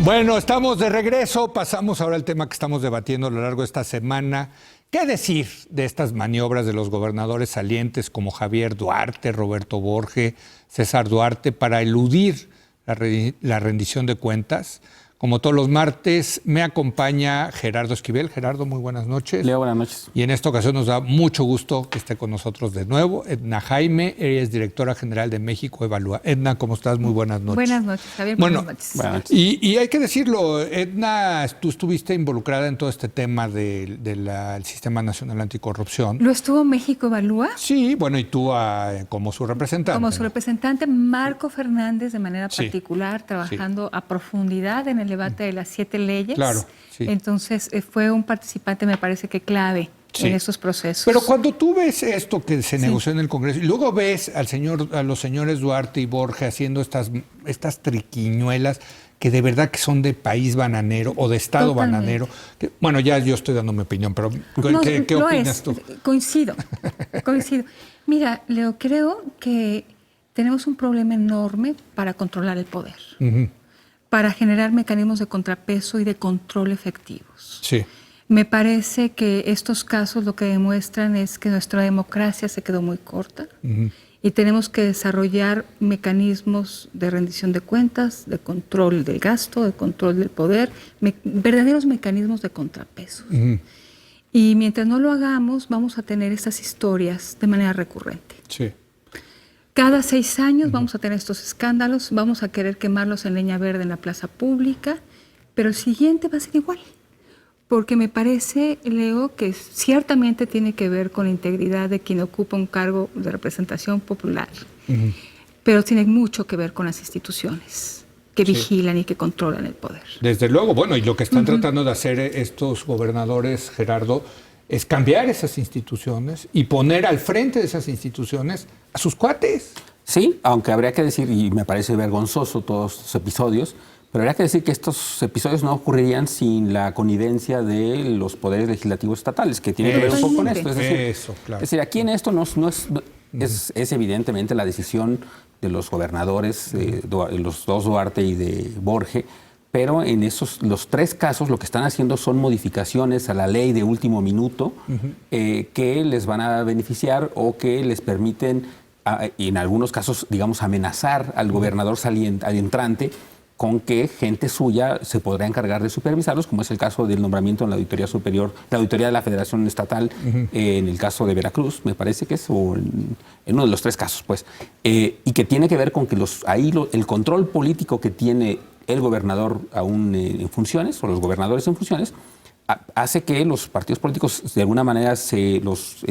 Bueno, estamos de regreso. Pasamos ahora al tema que estamos debatiendo a lo largo de esta semana. ¿Qué decir de estas maniobras de los gobernadores salientes como Javier Duarte, Roberto Borge, César Duarte para eludir la rendición de cuentas? Como todos los martes, me acompaña Gerardo Esquivel. Gerardo, muy buenas noches. Leo, buenas noches. Y en esta ocasión nos da mucho gusto que esté con nosotros de nuevo Edna Jaime. Ella es directora general de México Evalúa. Edna, ¿cómo estás? Muy buenas noches. Buenas noches, Javier. Bueno, buenas noches. Y hay que decirlo, Edna, tú estuviste involucrada en todo este tema del Sistema Nacional Anticorrupción. ¿Lo estuvo México Evalúa? Sí, bueno, y tú como su representante. Como su representante, Marco Fernández, de manera particular, trabajando a profundidad en el debate de las 7 leyes. Claro, sí. Entonces, fue un participante, me parece que clave en estos procesos. Pero cuando tú ves esto que se negoció en el Congreso y luego ves a los señores Duarte y Borge haciendo estas triquiñuelas que de verdad que son de país bananero o de estado bananero. Bueno, ya yo estoy dando mi opinión, pero ¿qué opinas tú? Coincido. Mira, Leo, creo que tenemos un problema enorme para controlar el poder. Para generar mecanismos de contrapeso y de control efectivos. Sí. Me parece que estos casos lo que demuestran es que nuestra democracia se quedó muy corta y tenemos que desarrollar mecanismos de rendición de cuentas, de control del gasto, de control del poder, verdaderos mecanismos de contrapeso. Y mientras no lo hagamos, vamos a tener estas historias de manera recurrente. Sí. Cada 6 años vamos a tener estos escándalos, vamos a querer quemarlos en leña verde en la plaza pública, pero el siguiente va a ser igual. Porque me parece, Leo, que ciertamente tiene que ver con la integridad de quien ocupa un cargo de representación popular, pero tiene mucho que ver con las instituciones que vigilan y que controlan el poder. Desde luego, bueno, y lo que están tratando de hacer estos gobernadores, Gerardo, es cambiar esas instituciones y poner al frente de esas instituciones a sus cuates. Sí, aunque habría que decir, y me parece vergonzoso todos estos episodios, pero habría que decir que estos episodios no ocurrirían sin la connivencia de los poderes legislativos estatales, que tiene que ver un poco con esto. Es decir, aquí en esto es evidentemente la decisión de los gobernadores, los dos Duarte y de Borge, pero en los 3 casos lo que están haciendo son modificaciones a la ley de último minuto que les van a beneficiar o que les permiten, y en algunos casos, digamos, amenazar al gobernador al entrante con que gente suya se podrá encargar de supervisarlos, como es el caso del nombramiento en la Auditoría Superior, la Auditoría de la Federación Estatal, en el caso de Veracruz, me parece que es, o en uno de los 3 casos, pues, y que tiene que ver con que el control político que tiene el gobernador aún en funciones, o los gobernadores en funciones, hace que los partidos políticos, de alguna manera, los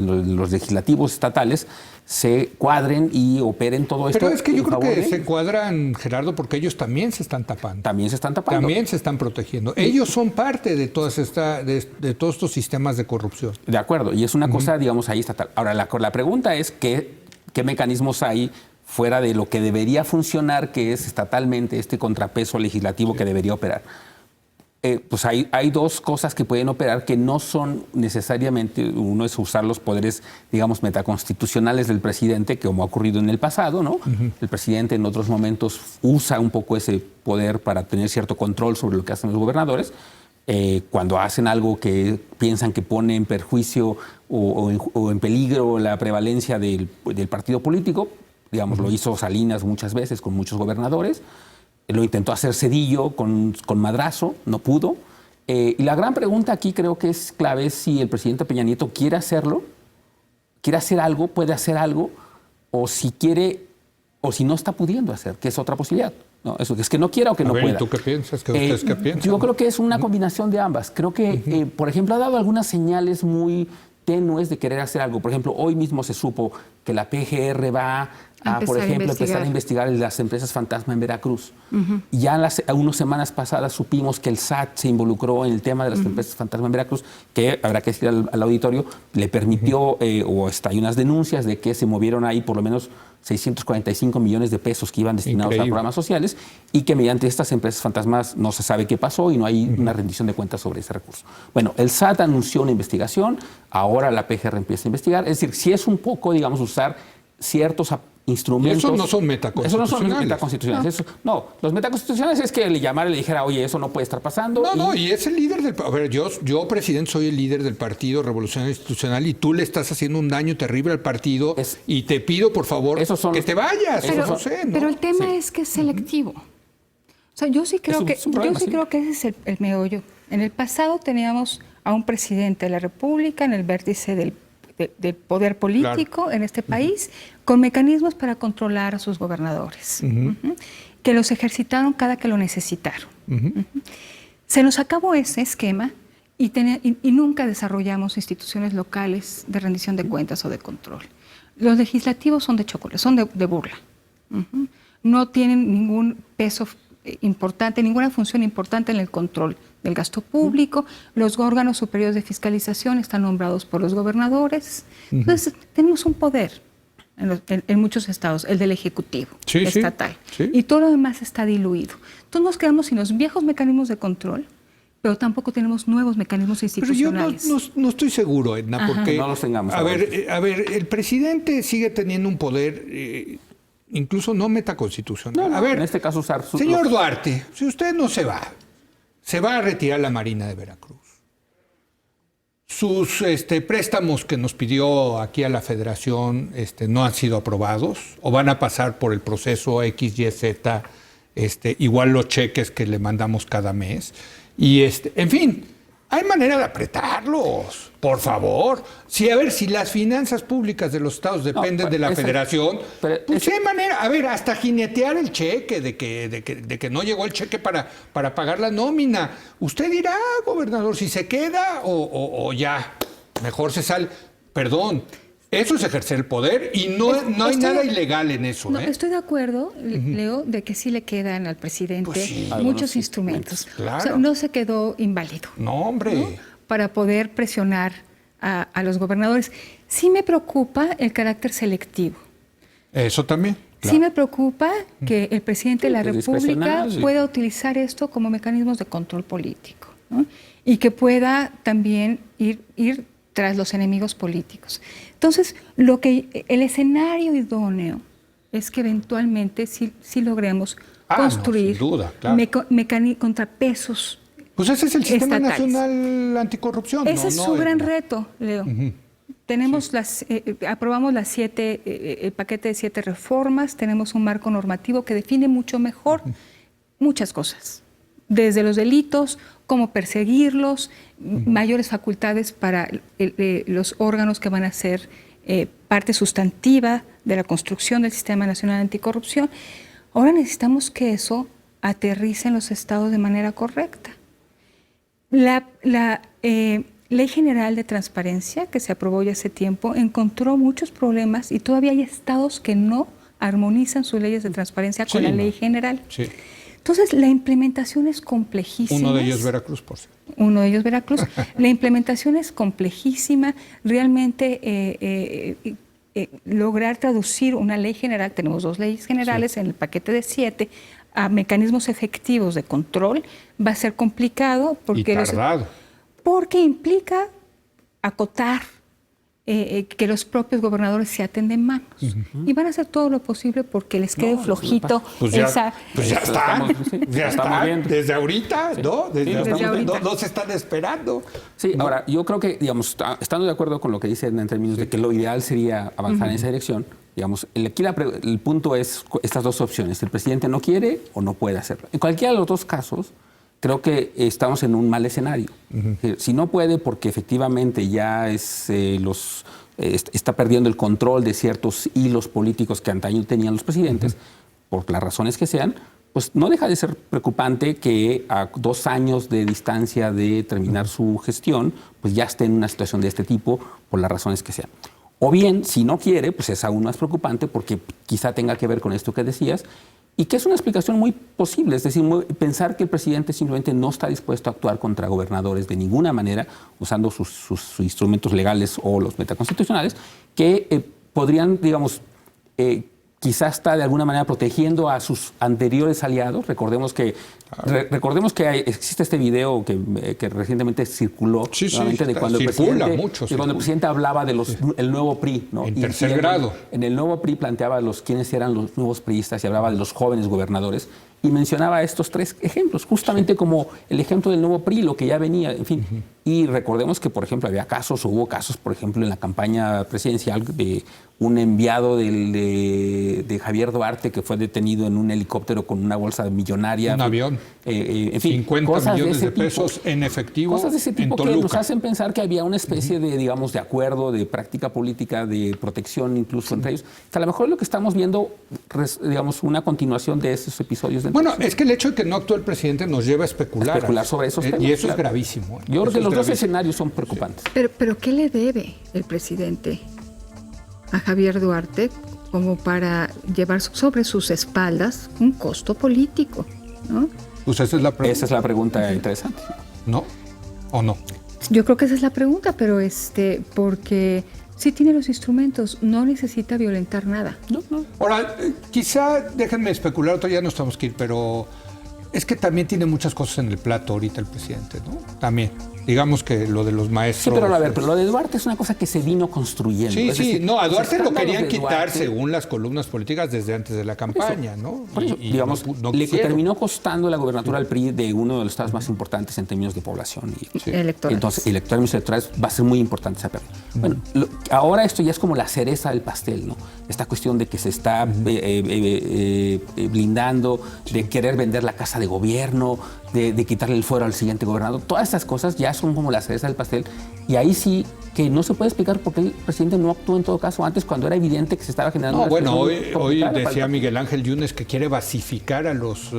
legislativos estatales, se cuadren y operen todo esto. Pero es que yo creo que se cuadran, Gerardo, porque ellos también se están tapando. También se están tapando. También se están protegiendo. Ellos son parte de todos estos sistemas de corrupción. De acuerdo, y es una cosa, digamos, ahí estatal. Ahora, la pregunta es qué mecanismos hay fuera de lo que debería funcionar, que es estatalmente este contrapeso legislativo que debería operar. Pues hay 2 cosas que pueden operar que no son necesariamente, uno es usar los poderes, digamos, metaconstitucionales del presidente, que como ha ocurrido en el pasado, ¿no? El presidente en otros momentos usa un poco ese poder para tener cierto control sobre lo que hacen los gobernadores. Cuando hacen algo que piensan que pone en perjuicio o en peligro la prevalencia del partido político, digamos, lo hizo Salinas muchas veces con muchos gobernadores. Lo intentó hacer Zedillo con Madrazo, no pudo. Y la gran pregunta aquí creo que es clave es si el presidente Peña Nieto quiere hacerlo, quiere hacer algo, puede hacer algo, o si quiere, o si no está pudiendo hacer, que es otra posibilidad. No, eso es que no quiera o que no pueda. ¿Y tú qué piensas? ¿Ustedes qué piensan? Yo creo que es una combinación de ambas. Creo que, por ejemplo, ha dado algunas señales muy tenues de querer hacer algo. Por ejemplo, hoy mismo se supo que la PGR va a, por ejemplo, empezar a investigar las empresas fantasma en Veracruz. Ya unas semanas pasadas supimos que el SAT se involucró en el tema de las empresas fantasma en Veracruz, que habrá que decir al auditorio, le permitió, hay unas denuncias de que se movieron ahí por lo menos 645 millones de pesos que iban destinados a programas sociales y que mediante estas empresas fantasmas no se sabe qué pasó y no hay una rendición de cuentas sobre ese recurso. Bueno, el SAT anunció una investigación, ahora la PGR empieza a investigar. Es decir, si es un poco, digamos, usar ciertos instrumentos. Esos no son metaconstitucionales. Esos no son metaconstitucionales. No, los metaconstitucionales es que le llamara y le dijera, oye, eso no puede estar pasando. No, y es el líder del... A ver, yo, presidente, soy el líder del Partido Revolucionario Institucional y tú le estás haciendo un daño terrible al partido y te pido, por favor, que te vayas. Pero el tema es que es selectivo. O sea, yo sí creo que ese es el meollo. En el pasado teníamos a un presidente de la República en el vértice del poder político en este país, con mecanismos para controlar a sus gobernadores, que los ejercitaron cada que lo necesitaron. Se nos acabó ese esquema y nunca desarrollamos instituciones locales de rendición de cuentas o de control. Los legislativos son de chocolate, son de burla. No tienen ningún peso importante, ninguna función importante en el control del gasto público. Los órganos superiores de fiscalización están nombrados por los gobernadores. Entonces, tenemos un poder en muchos estados, el del Ejecutivo estatal. Y todo lo demás está diluido. Entonces, nos quedamos sin los viejos mecanismos de control, pero tampoco tenemos nuevos mecanismos institucionales. Pero yo no estoy seguro, Edna, porque... No los tengamos. A ver, el presidente sigue teniendo un poder... incluso no metaconstitucional. A ver, en este caso usar señor Duarte, si usted no se va a retirar la Marina de Veracruz. Sus préstamos que nos pidió aquí a la Federación no han sido aprobados o van a pasar por el proceso XYZ, igual los cheques que le mandamos cada mes. Y en fin, hay manera de apretarlos, por favor. Sí, a ver, si las finanzas públicas de los estados dependen de la Federación, pues hay manera, a ver, hasta jinetear el cheque, de que no llegó el cheque para pagar la nómina. Usted dirá, gobernador, si se queda o ya, mejor se sale. Perdón, eso es ejercer el poder y no hay nada ilegal en eso. No, estoy de acuerdo, Leo, de que sí le quedan al presidente muchos instrumentos. Claro. O sea, no se quedó inválido. No, hombre. ¿No? Para poder presionar a los gobernadores. Sí me preocupa el carácter selectivo. Eso también. Claro. Sí me preocupa que el presidente de la República pueda utilizar esto como mecanismos de control político, ¿no? Y que pueda también ir tras los enemigos políticos. Entonces, el escenario idóneo es que eventualmente sí logremos construir sin duda, claro. contrapesos. Pues ese es el Sistema estatales. Nacional Anticorrupción. Ese es su gran reto, Leo. Tenemos aprobamos el paquete de 7 reformas, tenemos un marco normativo que define mucho mejor muchas cosas, desde los delitos, cómo perseguirlos, mayores facultades para los órganos que van a ser parte sustantiva de la construcción del Sistema Nacional Anticorrupción. Ahora necesitamos que eso aterrice en los estados de manera correcta. La Ley General de Transparencia, que se aprobó ya hace tiempo, encontró muchos problemas y todavía hay estados que no armonizan sus leyes de transparencia con la Ley General. Sí. Entonces, la implementación es complejísima. Uno de ellos Veracruz, por cierto. Uno de ellos Veracruz. La implementación es complejísima. Realmente lograr traducir una ley general, tenemos 2 leyes generales en el paquete de 7, a mecanismos efectivos de control, va a ser complicado. Y tardado. Porque implica acotar que los propios gobernadores se aten de manos. Y van a hacer todo lo posible porque les quede flojito esa... Pues ya están, desde ahorita, ¿no? Desde ahorita. No se están esperando. Sí, ahora, yo creo que, digamos, estando de acuerdo con lo que dicen en términos de que lo ideal sería avanzar en esa dirección, digamos, aquí el punto es estas 2 opciones. El presidente no quiere o no puede hacerlo. En cualquiera de los 2 casos, creo que estamos en un mal escenario. Si no puede, porque efectivamente ya está perdiendo el control de ciertos hilos políticos que antaño tenían los presidentes, por las razones que sean, pues no deja de ser preocupante que a 2 años de distancia de terminar su gestión, pues ya esté en una situación de este tipo por las razones que sean. O bien, si no quiere, pues es aún más preocupante porque quizá tenga que ver con esto que decías, y que es una explicación muy posible, es decir, pensar que el presidente simplemente no está dispuesto a actuar contra gobernadores de ninguna manera, usando sus instrumentos legales o los metaconstitucionales, que podrían, digamos, quizás está de alguna manera protegiendo a sus anteriores aliados. Recordemos que existe este video que recientemente circuló nuevamente de cuando el presidente hablaba de el nuevo PRI, ¿no? En tercer grado. En el nuevo PRI planteaba quiénes eran los nuevos priistas y hablaba de los jóvenes gobernadores y mencionaba estos 3 ejemplos, justamente como el ejemplo del nuevo PRI, lo que ya venía, en fin. Y recordemos que, por ejemplo, hubo casos, por ejemplo, en la campaña presidencial de un enviado de Javier Duarte que fue detenido en un helicóptero con una bolsa millonaria. Un avión. En fin, 50 millones de pesos en efectivo. Cosas de ese tipo en que Toluca. nos hacen pensar que había una especie de, digamos, de acuerdo, de práctica política, de protección incluso entre ellos. Que a lo mejor es lo que estamos viendo, digamos, una continuación de esos episodios. Bueno, es que el hecho de que no actúe el presidente nos lleva a especular sobre esos temas. Y eso es gravísimo. Yo creo que los 2 escenarios son preocupantes. Pero ¿qué le debe el presidente a Javier Duarte como para llevar sobre sus espaldas un costo político, ¿no? Pues esa es la pregunta. Esa es la pregunta interesante. ¿No? ¿O no? Yo creo que esa es la pregunta, pero porque sí tiene los instrumentos, no necesita violentar nada. No. Ahora, quizá, déjenme especular, otro ya nos tenemos que ir, pero es que también tiene muchas cosas en el plato ahorita el presidente, ¿no? También. Digamos que lo de los maestros... Sí, pero lo de Duarte es una cosa que se vino construyendo. Sí, a Duarte lo querían quitar según las columnas políticas desde antes de la campaña, ¿no? Por eso, digamos, le terminó costando la gobernatura al PRI de uno de los estados más importantes en términos de población. Electorales. Entonces, electorales va a ser muy importante esa pérdida. Bueno, ahora esto ya es como la cereza del pastel, ¿no? Esta cuestión de que se está blindando, de querer vender la casa de gobierno, de quitarle el fuero al siguiente gobernador. Todas estas cosas ya son como la cereza del pastel. Y ahí sí que no se puede explicar por qué el presidente no actuó en todo caso antes, cuando era evidente que se estaba generando... Hoy decía Miguel Ángel Yunes que quiere basificar a los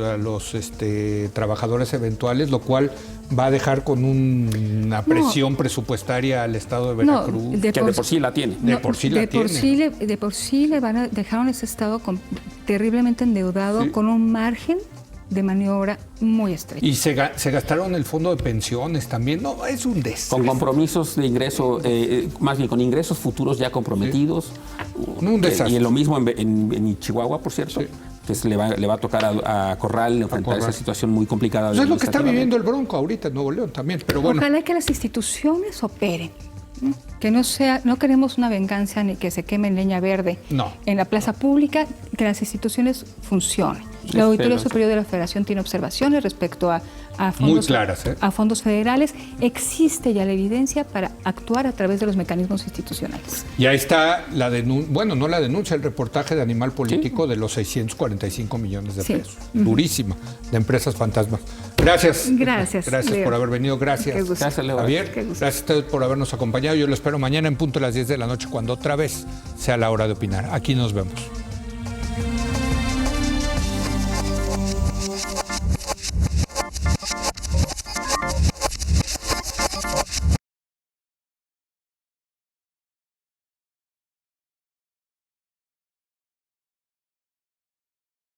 trabajadores eventuales, lo cual va a dejar con una presión presupuestaria al estado de Veracruz. Que de por sí la tiene. De por sí le van a dejar ese estado terriblemente endeudado, con un margen de maniobra muy estrecho. Y se gastaron el fondo de pensiones también. No, es un desastre. Con compromisos de ingreso, más bien con ingresos futuros ya comprometidos. Un desastre. Y lo mismo en Chihuahua, por cierto. Sí. Que le va a tocar a Corral enfrentar esa situación muy complicada. Eso es lo que está viviendo el Bronco ahorita en Nuevo León también. Pero bueno. Ojalá que las instituciones operen. Que no queremos una venganza ni que se queme en leña verde en la plaza pública, que las instituciones funcionen. La Auditoría Superior de la Federación tiene observaciones respecto a fondos, muy claras, a fondos federales. Existe ya la evidencia para actuar a través de los mecanismos institucionales. Y ahí está la denuncia, no la denuncia, el reportaje de Animal Político de los 645 millones de pesos. Durísima, de empresas fantasmas. Gracias. Gracias Leo, por haber venido. Gracias. Gracias, Leo. Javier. Gracias a ustedes por habernos acompañado. Yo lo espero mañana en punto a las 10 de la noche, cuando otra vez sea la hora de opinar. Aquí nos vemos.